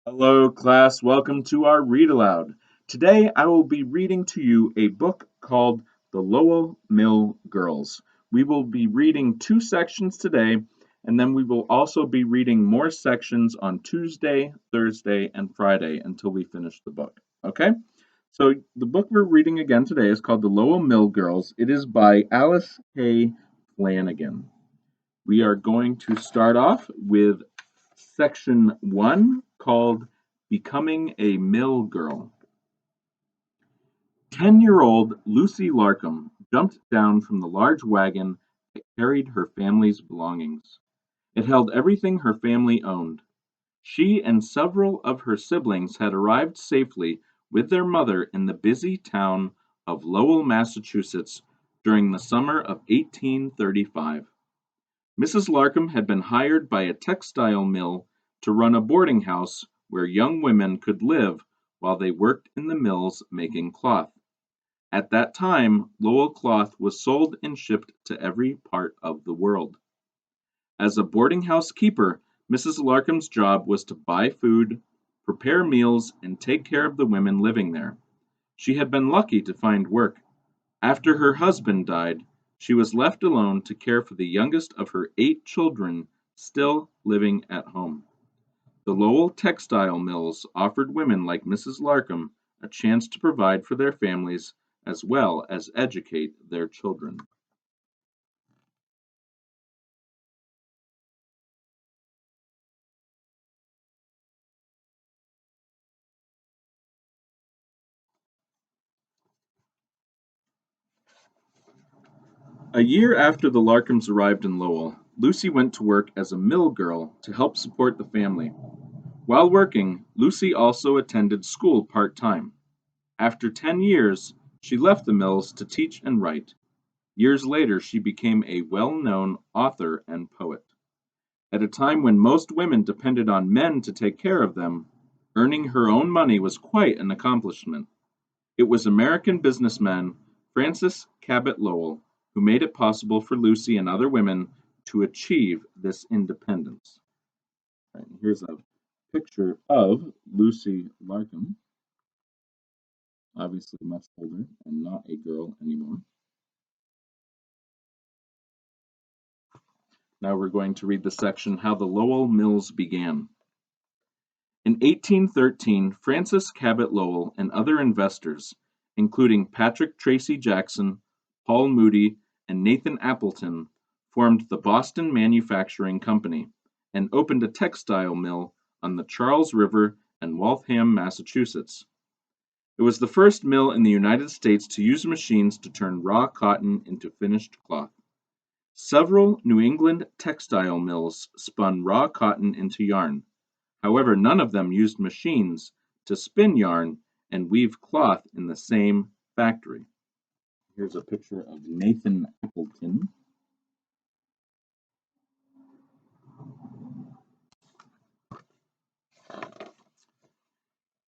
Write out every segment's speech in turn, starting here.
Hello, class. Welcome to our read aloud. Today I will be reading to you a book called The Lowell Mill Girls. We will be reading two sections today, and then we will also be reading more sections on Tuesday, Thursday, and Friday until we finish the book. Okay? So the book we're reading again today is called The Lowell Mill Girls. It is by Alice K. Flanagan. We are going to start off with section 1 called Becoming a Mill Girl. 10-year-old Lucy Larcom jumped down from the large wagon that carried her family's belongings. It held everything her family owned. She and several of her siblings had arrived safely with their mother in the busy town of Lowell, Massachusetts during the summer of 1835. Mrs. Larcom had been hired by a textile mill to run a boarding house where young women could live while they worked in the mills making cloth. At that time, Lowell cloth was sold and shipped to every part of the world. As a boarding house keeper, Mrs. Larcom's job was to buy food, prepare meals, and take care of the women living there. She had been lucky to find work. After her husband died, she was left alone to care for the youngest of her 8 children still living at home. The Lowell textile mills offered women like Mrs. Larcom a chance to provide for their families as well as educate their children. A year after the Larcoms arrived in Lowell, Lucy went to work as a mill girl to help support the family. While working, Lucy also attended school part time. After 10 years, she left the mills to teach and write. Years later, she became a well known author and poet. At a time when most women depended on men to take care of them, earning her own money was quite an accomplishment. It was American businessman Francis Cabot Lowell who made it possible for Lucy and other women to achieve this independence. Right, here's a picture of Lucy Larcom, obviously much older and not a girl anymore. Now we're going to read the section How the Lowell Mills Began. In 1813, Francis Cabot Lowell and other investors, including Patrick Tracy Jackson, Paul Moody, and Nathan Appleton, formed the Boston Manufacturing Company and opened a textile mill on the Charles River in Waltham, Massachusetts. It was the first mill in the United States to use machines to turn raw cotton into finished cloth. Several New England textile mills spun raw cotton into yarn. However, none of them used machines to spin yarn and weave cloth in the same factory. Here's a picture of Nathan Appleton.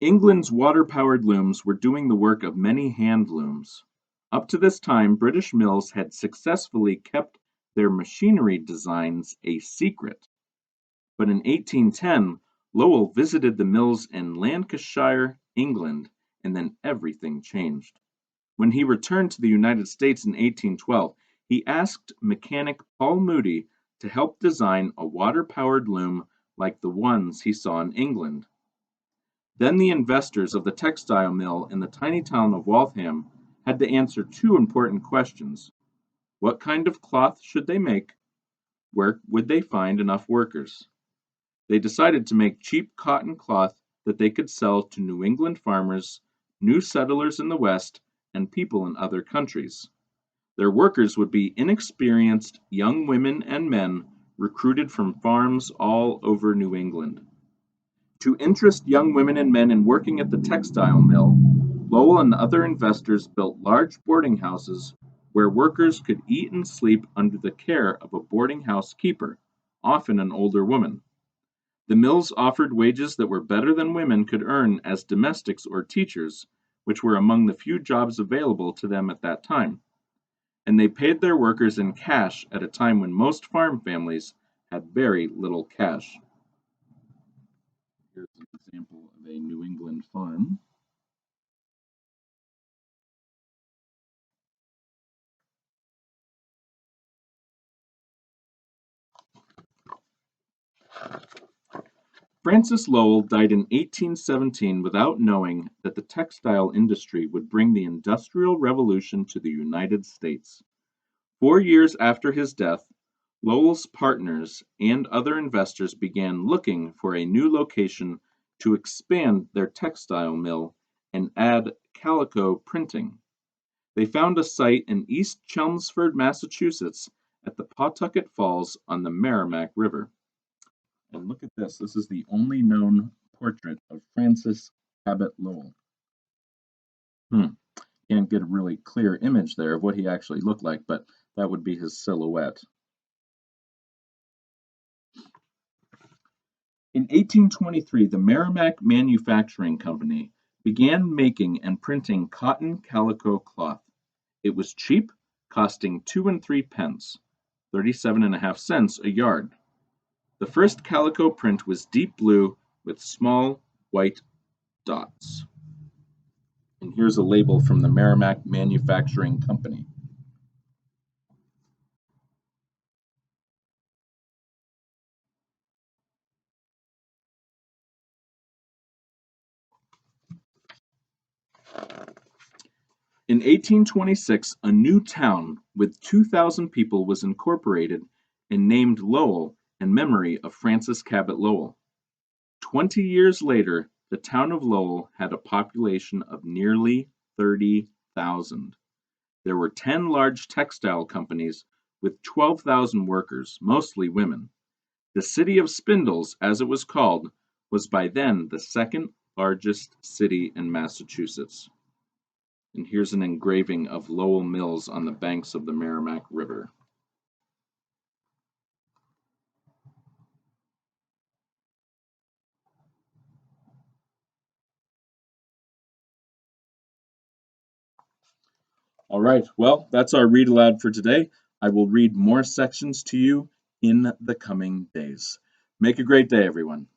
England's water-powered looms were doing the work of many hand looms. Up to this time, British mills had successfully kept their machinery designs a secret. But in 1810, Lowell visited the mills in Lancashire, England, and then everything changed. When he returned to the United States in 1812, he asked mechanic Paul Moody to help design a water-powered loom like the ones he saw in England. Then the investors of the textile mill in the tiny town of Waltham had to answer two important questions. What kind of cloth should they make? Where would they find enough workers? They decided to make cheap cotton cloth that they could sell to New England farmers, new settlers in the West, and people in other countries. Their workers would be inexperienced young women and men recruited from farms all over New England. To interest young women and men in working at the textile mill, Lowell and other investors built large boarding houses where workers could eat and sleep under the care of a boarding house keeper, often an older woman. The mills offered wages that were better than women could earn as domestics or teachers, which were among the few jobs available to them at that time. And they paid their workers in cash at a time when most farm families had very little cash. Here's an example of a New England farm. Francis Lowell died in 1817 without knowing that the textile industry would bring the Industrial Revolution to the United States. 4 years after his death, Lowell's partners and other investors began looking for a new location to expand their textile mill and add calico printing. They found a site in East Chelmsford, Massachusetts, at the Pawtucket Falls on the Merrimack River. And look at this. This is the only known portrait of Francis Cabot Lowell. Can't get a really clear image there of what he actually looked like, but that would be his silhouette. In 1823, the Merrimack Manufacturing Company began making and printing cotton calico cloth. It was cheap, costing 2 and 3 pence, 37.5 cents a yard. The first calico print was deep blue with small white dots. And here's a label from the Merrimack Manufacturing Company. In 1826, a new town with 2,000 people was incorporated and named Lowell in memory of Francis Cabot Lowell. 20 years later, the town of Lowell had a population of nearly 30,000. There were 10 large textile companies with 12,000 workers, mostly women. The city of Spindles, as it was called, was by then the second largest city in Massachusetts. And here's an engraving of Lowell Mills on the banks of the Merrimack River. All right, well, that's our read aloud for today. I will read more sections to you in the coming days. Make a great day, everyone.